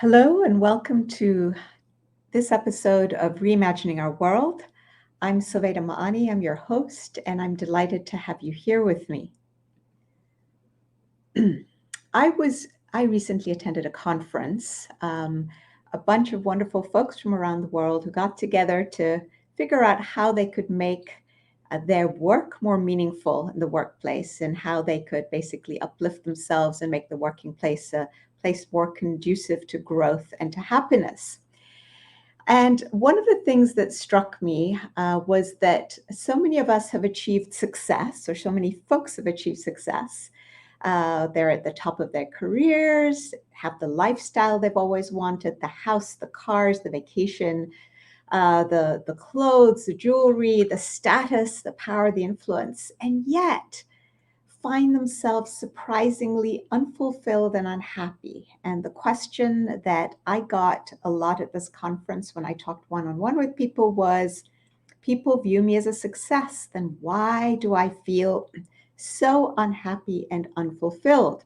Hello and welcome to this episode of Reimagining Our World. I'm Soveda Maani, I'm your host, and I'm delighted to have you here with me. I recently attended a conference, a bunch of wonderful folks from around the world who got together to figure out how they could make their work more meaningful in the workplace and how they could basically uplift themselves and make the working place a place more conducive to growth and to happiness. And one of the things that struck me was that so many of us have achieved success, or so many folks have achieved success. They're at the top of their careers, have the lifestyle they've always wanted, the house, the cars, the vacation, the clothes, the jewelry, the status, the power, the influence. And yet, find themselves surprisingly unfulfilled and unhappy. And the question that I got a lot at this conference when I talked one-on-one with people was, people view me as a success, then why do I feel so unhappy and unfulfilled?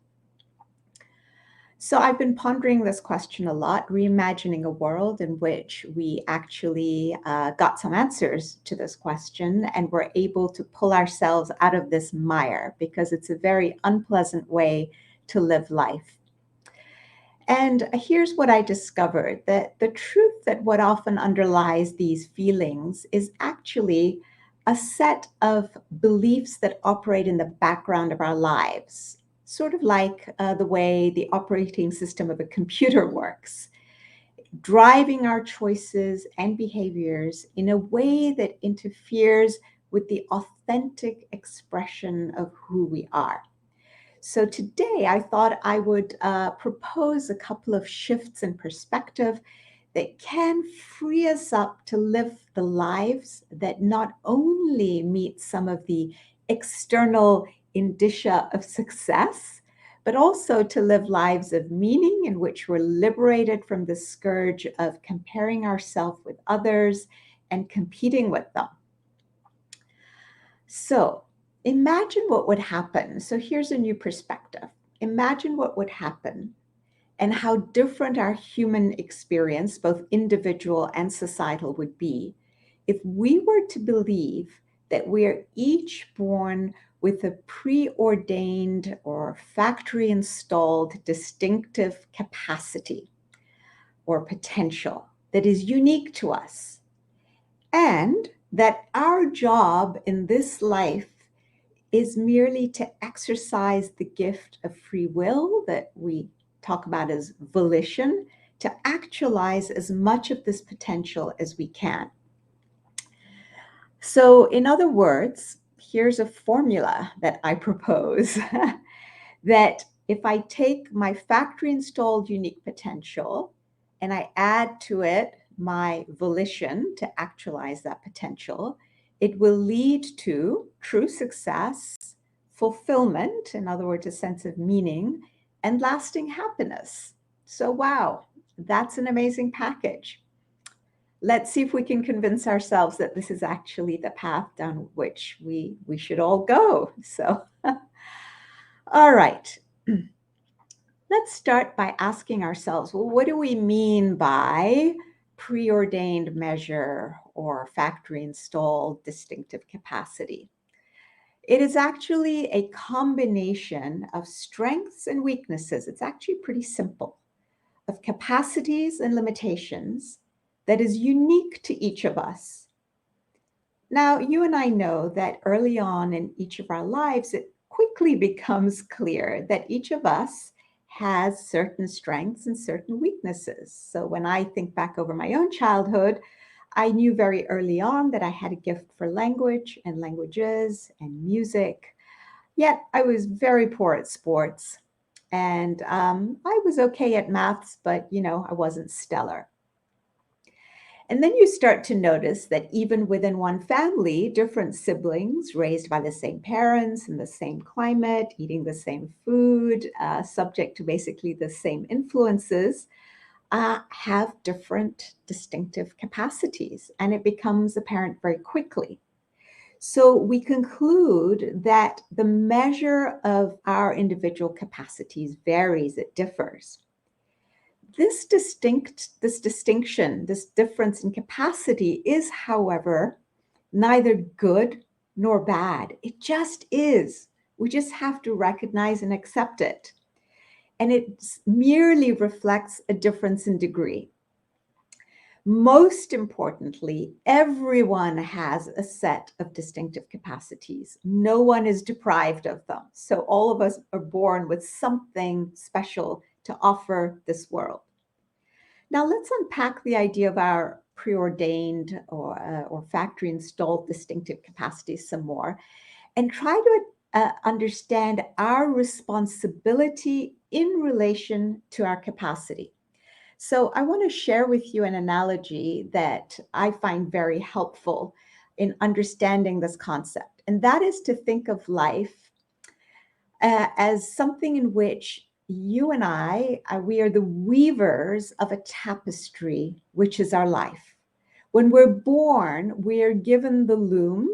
So I've been pondering this question a lot, reimagining a world in which we actually got some answers to this question and we're able to pull ourselves out of this mire because it's a very unpleasant way to live life. And here's what I discovered, that the truth that what often underlies these feelings is actually a set of beliefs that operate in the background of our lives, sort of like the way the operating system of a computer works, driving our choices and behaviors in a way that interferes with the authentic expression of who we are. So today I thought I would propose a couple of shifts in perspective that can free us up to live the lives that not only meet some of the external indicia of success, but also to live lives of meaning in which we're liberated from the scourge of comparing ourselves with others and competing with them. So imagine what would happen. So here's a new perspective. Imagine what would happen and how different our human experience, both individual and societal, would be if we were to believe that we're each born with a preordained or factory installed distinctive capacity or potential that is unique to us, and that our job in this life is merely to exercise the gift of free will that we talk about as volition, to actualize as much of this potential as we can. So, in other words, here's a formula that I propose that if I take my factory installed unique potential and I add to it my volition to actualize that potential, it will lead to true success, fulfillment, in other words, a sense of meaning, and lasting happiness. So, wow, that's an amazing package. Let's see if we can convince ourselves that this is actually the path down which we should all go. So, all right. Let's start by asking ourselves, well, what do we mean by preordained measure or factory installed distinctive capacity? It is actually a combination of strengths and weaknesses. It's actually pretty simple, of capacities and limitations that is unique to each of us. Now, you and I know that early on in each of our lives, it quickly becomes clear that each of us has certain strengths and certain weaknesses. So when I think back over my own childhood, I knew very early on that I had a gift for language and languages and music. Yet I was very poor at sports. And I was okay at maths, but I wasn't stellar. And then you start to notice that even within one family, different siblings raised by the same parents in the same climate, eating the same food, subject to basically the same influences, have different distinctive capacities. And it becomes apparent very quickly. So we conclude that the measure of our individual capacities varies, it differs. This distinction, this difference in capacity is, however, neither good nor bad. It just is. We just have to recognize and accept it. And it merely reflects a difference in degree. Most importantly, everyone has a set of distinctive capacities. No one is deprived of them. So all of us are born with something special to offer this world. Now let's unpack the idea of our preordained or factory installed distinctive capacities some more and try to understand our responsibility in relation to our capacity. So I want to share with you an analogy that I find very helpful in understanding this concept. And that is to think of life as something in which you and we are the weavers of a tapestry, which is our life. When we're born, we are given the loom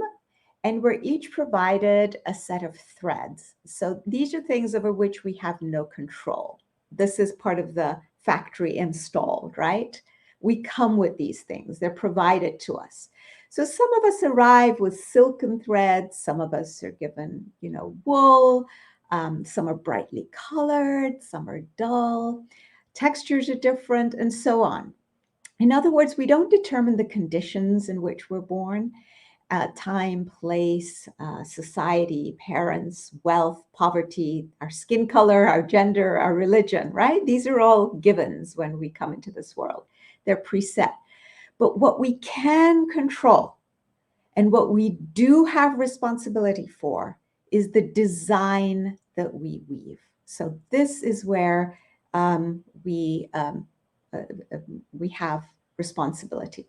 and we're each provided a set of threads. So these are things over which we have no control. This is part of the factory installed, right? We come with these things, they're provided to us. So some of us arrive with silken threads, some of us are given, wool, some are brightly colored, some are dull, textures are different, and so on. In other words, we don't determine the conditions in which we're born. Time, place, society, parents, wealth, poverty, our skin color, our gender, our religion, right? These are all givens when we come into this world. They're preset. But what we can control and what we do have responsibility for is the design that we weave. So this is where we have responsibility.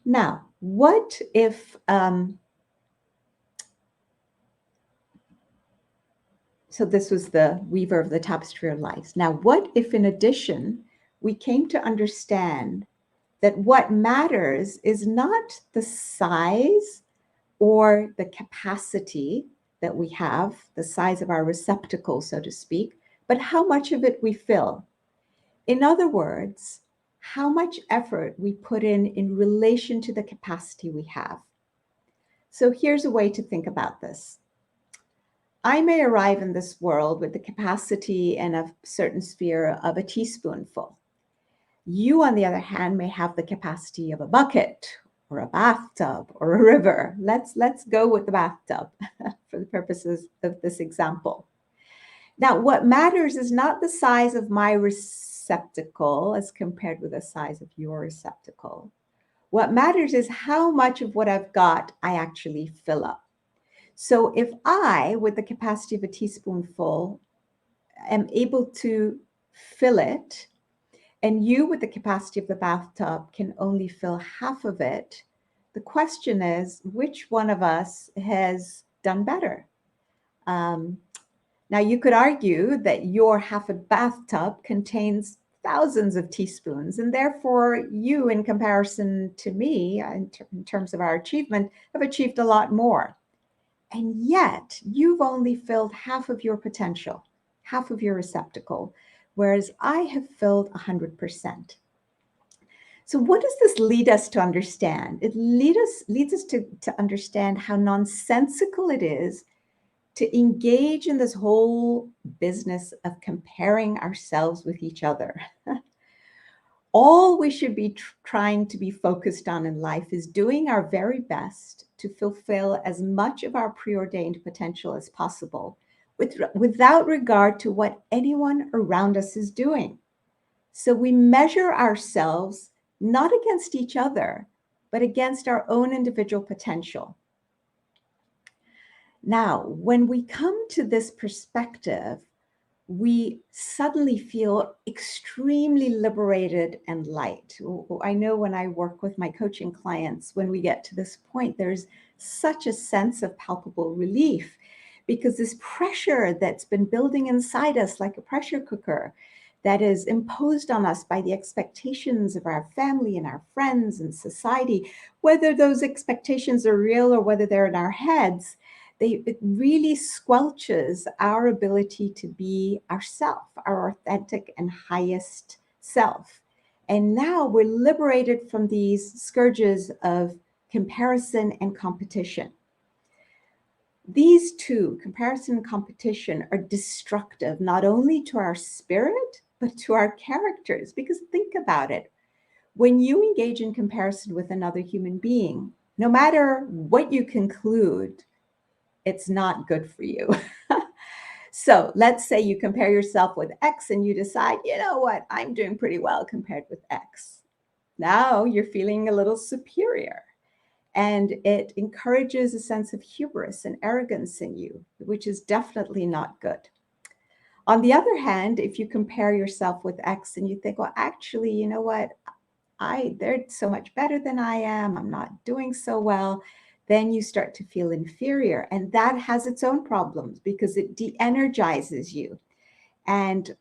Now, what if, so this was the weaver of the tapestry of life. Now, what if in addition, we came to understand that what matters is not the size or the capacity that we have, the size of our receptacle, so to speak, but how much of it we fill. In other words, how much effort we put in relation to the capacity we have. So here's a way to think about this. I may arrive in this world with the capacity in a certain sphere of a teaspoonful. You, on the other hand, may have the capacity of a bucket or a bathtub or a river. Let's go with the bathtub for the purposes of this example. Now, what matters is not the size of my receptacle as compared with the size of your receptacle. What matters is how much of what I've got I actually fill up. So if I, with the capacity of a teaspoonful, am able to fill it, and you, with the capacity of the bathtub, can only fill half of it, the question is, which one of us has done better? Now, you could argue that your half a bathtub contains thousands of teaspoons, and therefore you, in comparison to me, in terms of our achievement, have achieved a lot more. And yet, you've only filled half of your potential, half of your receptacle, whereas I have filled 100%. So what does this lead us to understand? It leads us to understand how nonsensical it is to engage in this whole business of comparing ourselves with each other. All we should be trying to be focused on in life is doing our very best to fulfill as much of our preordained potential as possible, without regard to what anyone around us is doing. So we measure ourselves not against each other, but against our own individual potential. Now, when we come to this perspective, we suddenly feel extremely liberated and light. I know when I work with my coaching clients, when we get to this point, there's such a sense of palpable relief because this pressure that's been building inside us like a pressure cooker that is imposed on us by the expectations of our family and our friends and society, whether those expectations are real or whether they're in our heads, It really squelches our ability to be ourself, our authentic and highest self. And now we're liberated from these scourges of comparison and competition. These two, comparison and competition, are destructive not only to our spirit, but to our characters. Because think about it. When you engage in comparison with another human being, no matter what you conclude, it's not good for you. So let's say you compare yourself with X and you decide, you know what, I'm doing pretty well compared with X. Now you're feeling a little superior. And it encourages a sense of hubris and arrogance in you, which is definitely not good. On the other hand, if you compare yourself with X and you think, well, actually, you know what, they're so much better than I am, I'm not doing so well, then you start to feel inferior. And that has its own problems because it de-energizes you. And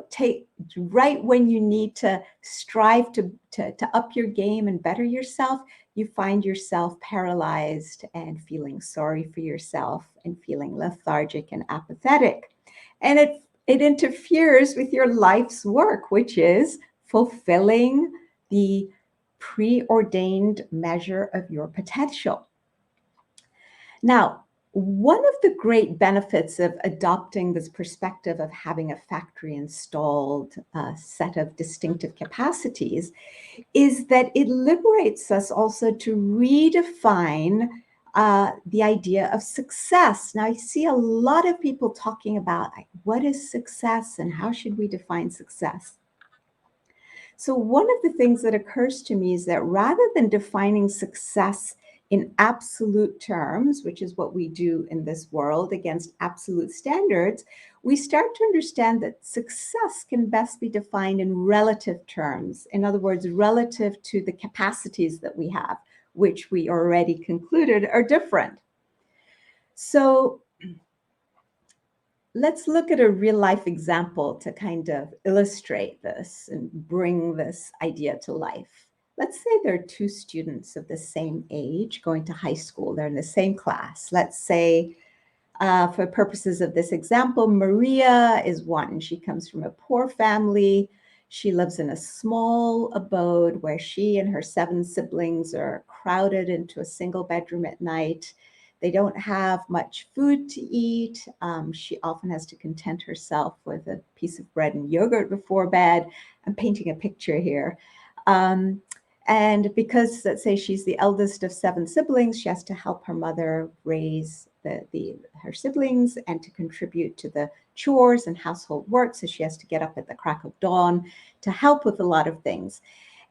take right when you need to strive to up your game and better yourself, you find yourself paralyzed and feeling sorry for yourself and feeling lethargic and apathetic. And it interferes with your life's work, which is fulfilling the preordained measure of your potential. Now, one of the great benefits of adopting this perspective of having a factory installed set of distinctive capacities is that it liberates us also to redefine the idea of success. Now, I see a lot of people talking about what is success and how should we define success. So one of the things that occurs to me is that rather than defining success in absolute terms, which is what we do in this world against absolute standards, we start to understand that success can best be defined in relative terms. In other words, relative to the capacities that we have, which we already concluded are different. So let's look at a real life example to kind of illustrate this and bring this idea to life. Let's say there are two students of the same age going to high school. They're in the same class. Let's say, for purposes of this example, Maria is one. She comes from a poor family. She lives in a small abode where she and her 7 siblings are crowded into a single bedroom at night. They don't have much food to eat. She often has to content herself with a piece of bread and yogurt before bed. I'm painting a picture here. And because, let's say, she's the eldest of 7 siblings, she has to help her mother raise her siblings and to contribute to the chores and household work. So she has to get up at the crack of dawn to help with a lot of things.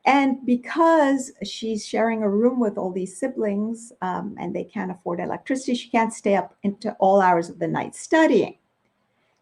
And because she's sharing a room with all these siblings and they can't afford electricity, she can't stay up into all hours of the night studying.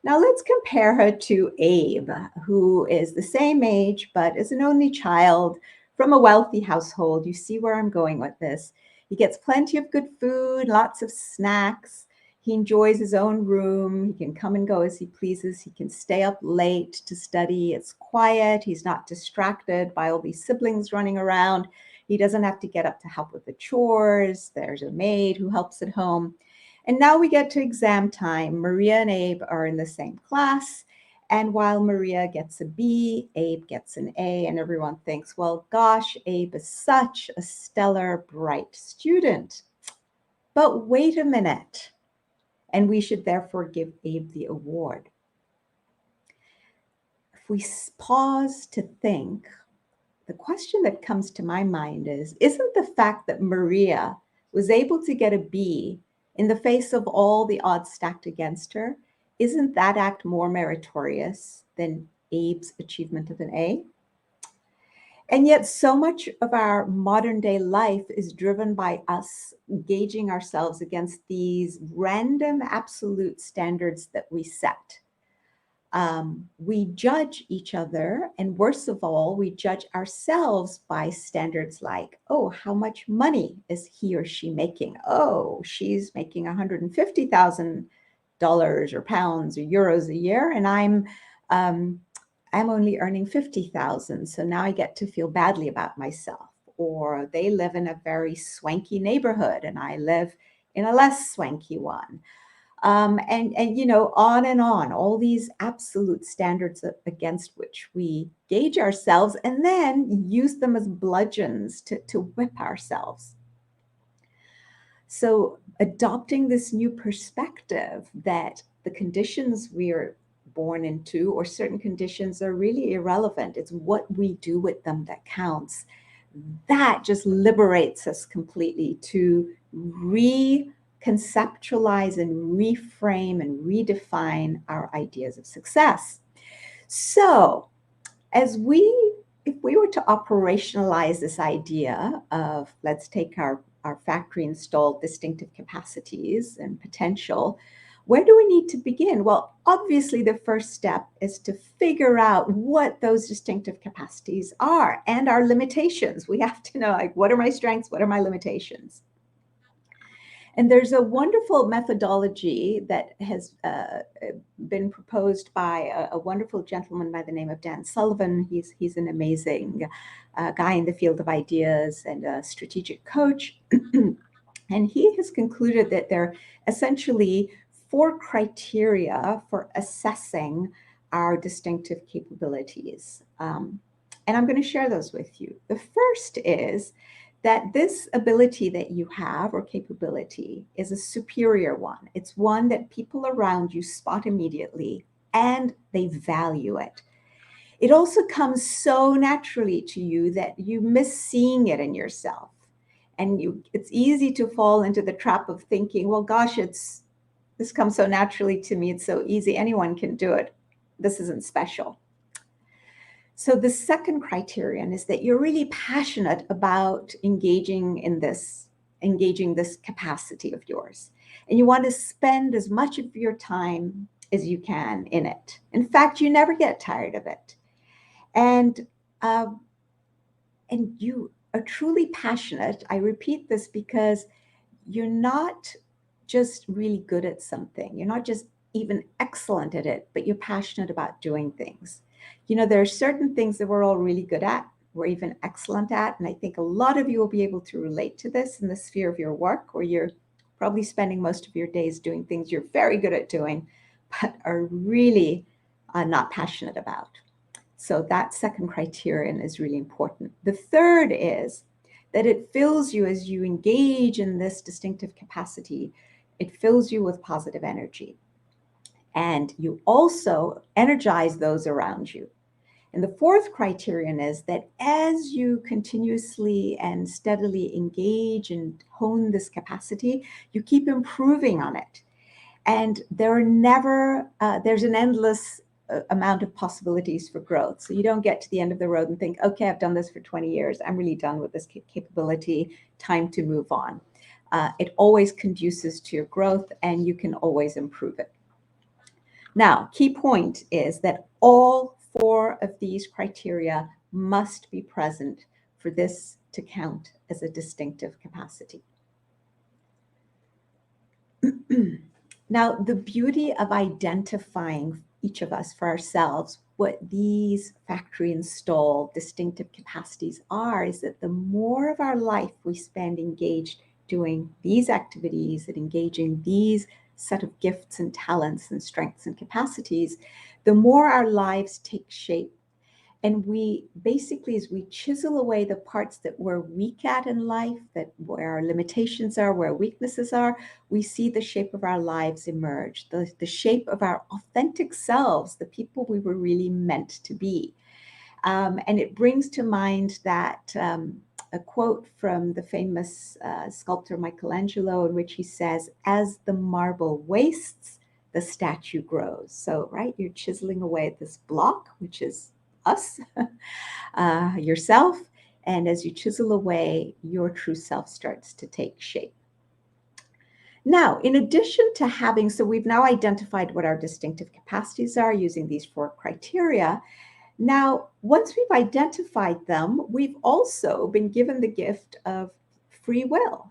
Now let's compare her to Abe, who is the same age, but is an only child from a wealthy household. You see where I'm going with this. He gets plenty of good food, lots of snacks. He enjoys his own room. He can come and go as he pleases. He can stay up late to study. It's quiet. He's not distracted by all these siblings running around. He doesn't have to get up to help with the chores. There's a maid who helps at home. And now we get to exam time. Maria and Abe are in the same class. And while Maria gets a B, Abe gets an A, and everyone thinks, well, gosh, Abe is such a stellar, bright student. But wait a minute. And we should therefore give Abe the award. If we pause to think, the question that comes to my mind is, isn't the fact that Maria was able to get a B in the face of all the odds stacked against her, isn't that act more meritorious than Abe's achievement of an A? And yet so much of our modern day life is driven by us gauging ourselves against these random absolute standards that we set. We judge each other, and worst of all, we judge ourselves by standards like, oh, how much money is he or she making? Oh, she's making $150,000 or pounds or euros a year, and I'm only earning 50,000. So now I get to feel badly about myself. Or they live in a very swanky neighborhood, and I live in a less swanky one. And on and on, all these absolute standards against which we gauge ourselves and then use them as bludgeons to whip ourselves. So adopting this new perspective that the conditions we are born into or certain conditions are really irrelevant. It's what we do with them that counts. That just liberates us completely to reconceptualize and reframe and redefine our ideas of success. So if we were to operationalize this idea of, let's take our factory installed distinctive capacities and potential, where do we need to begin? Well, obviously the first step is to figure out what those distinctive capacities are and our limitations. We have to know, like, what are my strengths? What are my limitations? And there's a wonderful methodology that has been proposed by a wonderful gentleman by the name of Dan Sullivan. He's an amazing guy in the field of ideas and a strategic coach. And he has concluded that there are essentially 4 criteria for assessing our distinctive capabilities. And I'm going to share those with you. The first is that this ability that you have or capability is a superior one. It's one that people around you spot immediately and they value it. It also comes so naturally to you that you miss seeing it in yourself. And it's easy to fall into the trap of thinking, well, gosh, this comes so naturally to me. It's so easy. Anyone can do it. This isn't special. So the second criterion is that you're really passionate about engaging this capacity of yours. And you want to spend as much of your time as you can in it. In fact, you never get tired of it. And you are truly passionate. I repeat this because you're not just really good at something. You're not just even excellent at it, but you're passionate about doing things. There are certain things that we're all really good at, we're even excellent at. And I think a lot of you will be able to relate to this in the sphere of your work, where you're probably spending most of your days doing things you're very good at doing, but are really not passionate about. So that second criterion is really important. The third is that it fills you as you engage in this distinctive capacity. It fills you with positive energy. And you also energize those around you. And the fourth criterion is that as you continuously and steadily engage and hone this capacity, you keep improving on it. And there's an endless amount of possibilities for growth. So you don't get to the end of the road and think, okay, I've done this for 20 years. I'm really done with this capability. Time to move on. It always conduces to your growth and you can always improve it. Now, key point is that all 4 of these criteria must be present for this to count as a distinctive capacity. Now, the beauty of identifying each of us for ourselves, what these factory installed distinctive capacities are, is that the more of our life we spend engaged doing these activities and engaging these set of gifts and talents and strengths and capacities, the more our lives take shape. And we basically, as we chisel away the parts that we're weak at in life, that where our limitations are, where our weaknesses are, we see the shape of our lives emerge, the shape of our authentic selves, the people we were really meant to be. And it brings to mind that a quote from the famous sculptor Michelangelo, in which he says, "As the marble wastes, the statue grows." So, right, you're chiseling away at this block, which is us, yourself. And as you chisel away, your true self starts to take shape. Now, in addition to so we've now identified what our distinctive capacities are using these 4 criteria. Now, once we've identified them, we've also been given the gift of free will,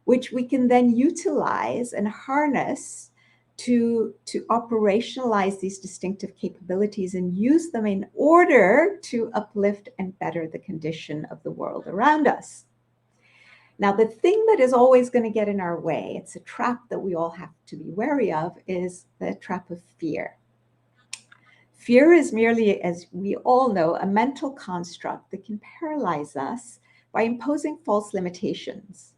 which we can then utilize and harness to operationalize these distinctive capabilities and use them in order to uplift and better the condition of the world around us. Now, the thing that is always going to get in our way, it's a trap that we all have to be wary of, is the trap of fear. Fear is merely, as we all know, a mental construct that can paralyze us by imposing false limitations.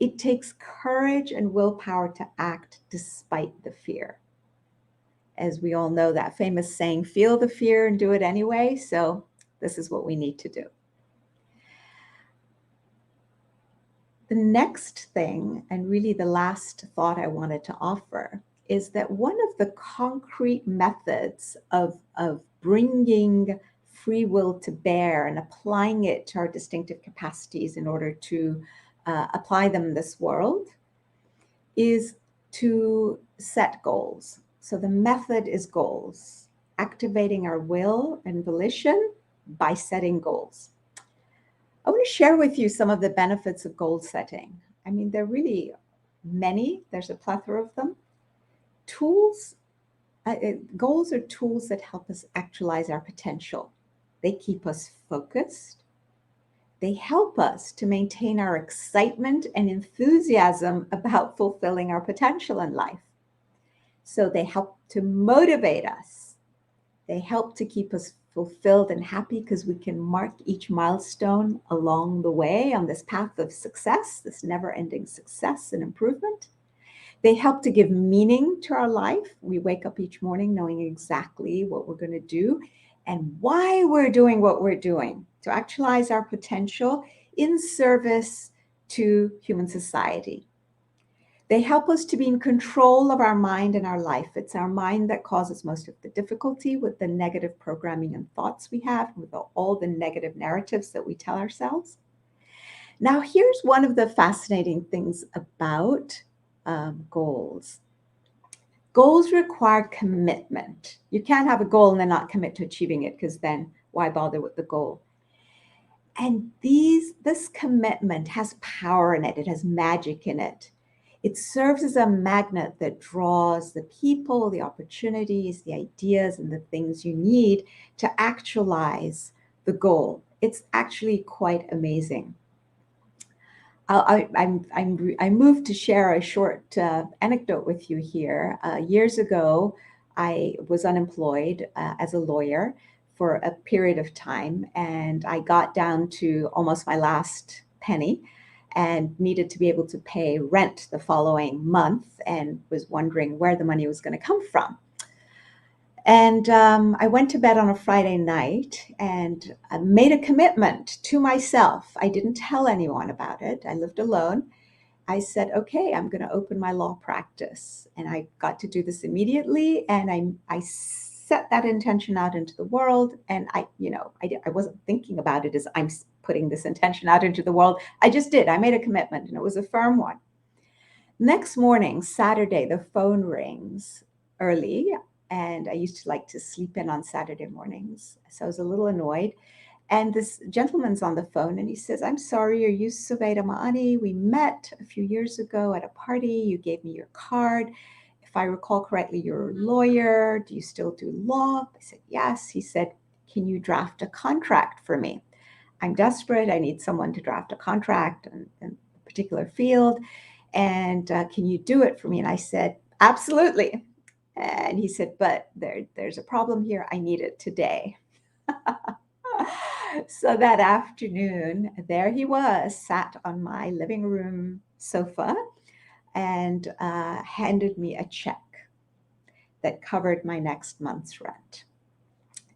It takes courage and willpower to act despite the fear. As we all know, that famous saying, feel the fear and do it anyway. So this is what we need to do. The next thing, and really the last thought I wanted to offer, is that one of the concrete methods of bringing free will to bear and applying it to our distinctive capacities in order to apply them in this world is to set goals. So the method is goals, activating our will and volition by setting goals. I want to share with you some of the benefits of goal setting. I mean, there are really many. There's a plethora of them. Goals are tools that help us actualize our potential. They keep us focused. They help us to maintain our excitement and enthusiasm about fulfilling our potential in life. So they help to motivate us. They help to keep us fulfilled and happy because we can mark each milestone along the way on this path of success, this never-ending success and improvement. They help to give meaning to our life. We wake up each morning knowing exactly what we're going to do and why we're doing what we're doing, to actualize our potential in service to human society. They help us to be in control of our mind and our life. It's our mind that causes most of the difficulty with the negative programming and thoughts we have, with all the negative narratives that we tell ourselves. Now, here's one of the fascinating things about goals. Goals require commitment. You can't have a goal and then not commit to achieving it, because then why bother with the goal? And this commitment has power in it. It has magic in it. It serves as a magnet that draws the people, the opportunities, the ideas, and the things you need to actualize the goal. It's actually quite amazing. I'm moved to share a short anecdote with you here. Years ago, I was unemployed as a lawyer for a period of time, and I got down to almost my last penny and needed to be able to pay rent the following month and was wondering where the money was going to come from. And I went to bed on a Friday night and I made a commitment to myself. I didn't tell anyone about it. I lived alone. I said, okay, I'm going to open my law practice. And I got to do this immediately. And I set that intention out into the world. And I wasn't thinking about it as I'm putting this intention out into the world. I just did. I made a commitment, and it was a firm one. Next morning, Saturday, the phone rings early. And I used to like to sleep in on Saturday mornings. So I was a little annoyed. And this gentleman's on the phone and he says, I'm sorry, are you Subeda Maani? We met a few years ago at a party. You gave me your card. If I recall correctly, you're a lawyer. Do you still do law? I said, yes. He said, can you draft a contract for me? I'm desperate. I need someone to draft a contract in a particular field. And can you do it for me? And I said, absolutely. And he said, but there's a problem here. I need it today. So that afternoon, there he was, sat on my living room sofa and handed me a check that covered my next month's rent.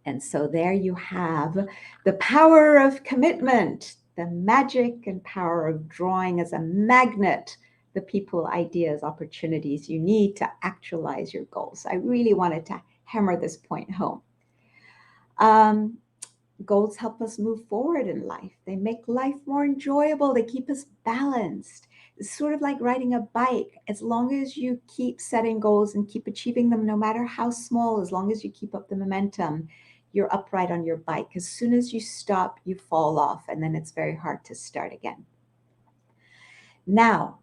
And so there you have the power of commitment, the magic and power of drawing as a magnet the people, ideas, opportunities you need to actualize your goals. I really wanted to hammer this point home. Goals help us move forward in life. They make life more enjoyable. They keep us balanced. It's sort of like riding a bike. As long as you keep setting goals and keep achieving them, no matter how small, as long as you keep up the momentum, you're upright on your bike. As soon as you stop, you fall off, and then it's very hard to start again. Now,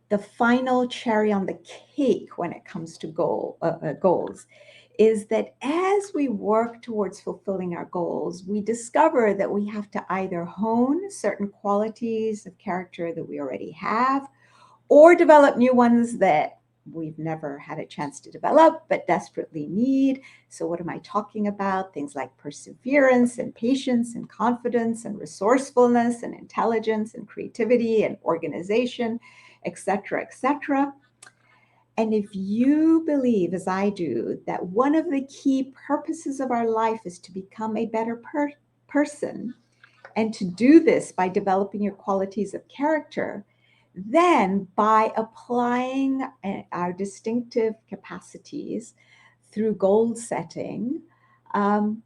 the final cherry on the cake when it comes to goals is that as we work towards fulfilling our goals, we discover that we have to either hone certain qualities of character that we already have, or develop new ones that we've never had a chance to develop but desperately need. So, what am I talking about? Things like perseverance and patience and confidence and resourcefulness and intelligence and creativity and organization, etc., etc. And if you believe, as I do, that one of the key purposes of our life is to become a better person, and to do this by developing your qualities of character, then by applying our distinctive capacities through goal setting, um,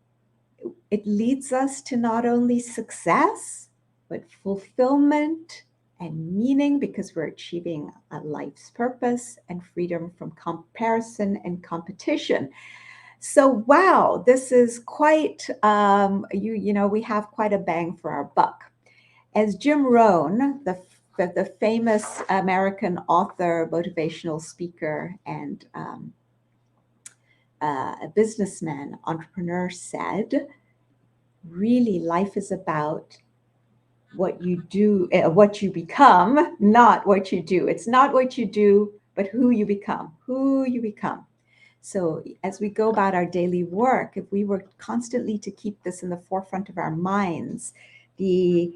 it leads us to not only success, but fulfillment and meaning, because we're achieving a life's purpose, and freedom from comparison and competition. So, wow, this is quite, we have quite a bang for our buck. As Jim Rohn, the famous American author, motivational speaker, and a businessman, entrepreneur, said, really, life is about what you do, what you become, not what you do. It's not what you do, but who you become, who you become. So as we go about our daily work, if we were constantly to keep this in the forefront of our minds, is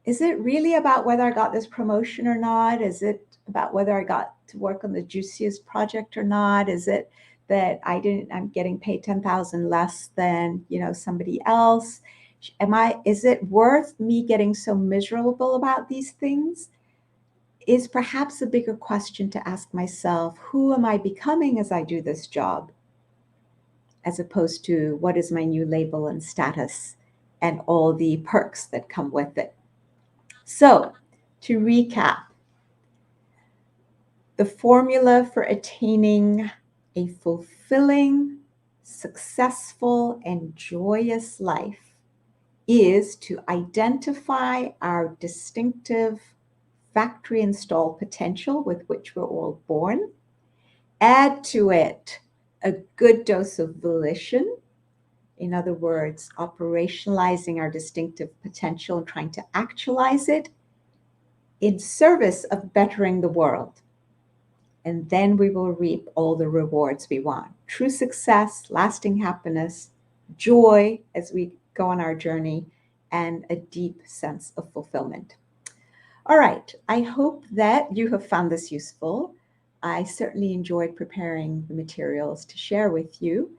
it really about whether I got this promotion or not? Is it about whether I got to work on the juiciest project or not? Is it that I'm getting paid 10,000 less than, somebody else? Is it worth me getting so miserable about these things? Is perhaps a bigger question to ask myself, who am I becoming as I do this job? As opposed to what is my new label and status and all the perks that come with it. So, to recap, the formula for attaining a fulfilling, successful, and joyous life is to identify our distinctive factory installed potential with which we're all born, add to it a good dose of volition. In other words, operationalizing our distinctive potential and trying to actualize it in service of bettering the world. And then we will reap all the rewards we want. True success, lasting happiness, joy as we go on our journey, and a deep sense of fulfillment. All right, I hope that you have found this useful. I certainly enjoyed preparing the materials to share with you.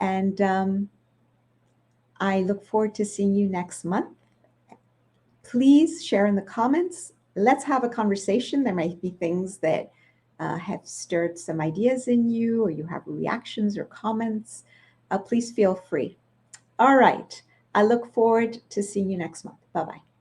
And I look forward to seeing you next month. Please share in the comments. Let's have a conversation. There might be things that have stirred some ideas in you, or you have reactions or comments. Please feel free. All right. I look forward to seeing you next month. Bye-bye.